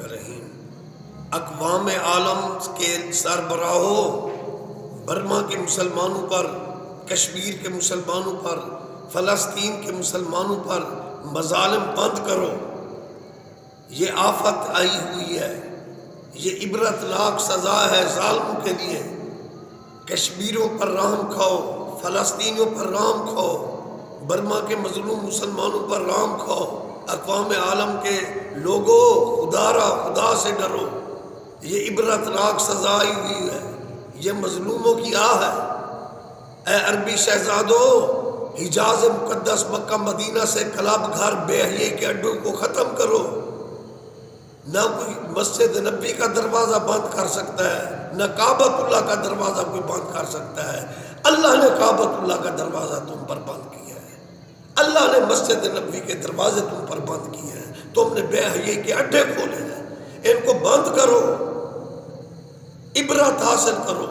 الرحیم۔ اقوام عالم کے سربراہوں، برما کے مسلمانوں پر، کشمیر کے مسلمانوں پر، فلسطین کے مسلمانوں پر مظالم بند کرو۔ یہ آفت آئی ہوئی ہے، یہ عبرتناک سزا ہے ظالموں کے لیے۔ کشمیریوں پر رحم کھاؤ، فلسطینیوں پر رحم کھاؤ، برما کے مظلوم مسلمانوں پر رحم کھاؤ۔ اقوام عالم کے لوگوں، خدا سے ڈرو۔ یہ عبرتناک سزا آئی ہوئی ہے، یہ مظلوموں کی آہ ہے۔ اے عربی شہزادوں، حجاز مقدس مکہ مدینہ سے کلب گھر بے حیائی کے اڈوں کو ختم کرو۔ نہ کوئی مسجد نبی کا دروازہ بند کر سکتا ہے، نہ کعبۃ اللہ کا دروازہ کوئی بند کر سکتا ہے۔ اللہ نے کعبۃ اللہ کا دروازہ تم پر بند کیا ہے، اللہ نے مسجد نبی کے دروازے تم پر بند کیے ہیں۔ تم نے بے حیائی کے اڈے کھولے ہیں، ان کو بند کرو، عبرت حاصل کرو،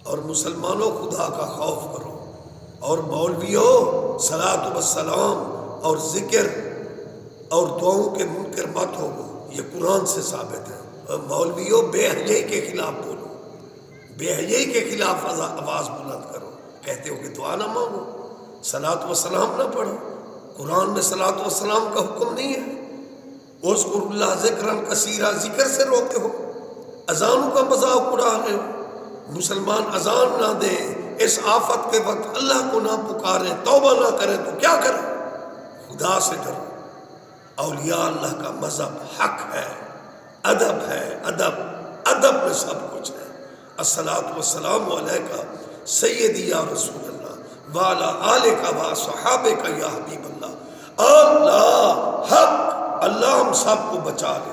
اور مسلمانوں خدا کا خوف کرو۔ اور مولویوں، صلاۃ و السلام اور ذکر اور دعاؤں کے منکر مت ہو، یہ قرآن سے ثابت ہے۔ اور مولویوں، بے حیائی کے خلاف بولو، بے حیائی کے خلاف آواز بلند کرو۔ کہتے ہو کہ دعا نہ مانگو، صلاۃ و سلام نہ پڑھو، قرآن میں صلاۃ و سلام کا حکم نہیں ہے۔ اذکروا اللہ ذکرا کثیرا، ذکر سے روکتے ہو، اذانوں کا مذاق اڑا رہے ہو۔ مسلمان اذان نہ دے، اس آفت کے وقت اللہ کو نہ پکارے، توبہ نہ کرے تو کیا کرے؟ خدا سے ڈرو۔ اولیاء اللہ کا مذہب حق ہے، ادب ہے، ادب میں سب کچھ ہے۔ الصلاۃ والسلام علیکہ سیدی یا رسول اللہ وعلی آلک و صحابک یا حبیب اللہ۔ اللہ حق، اللہ ہم سب کو بچا لے۔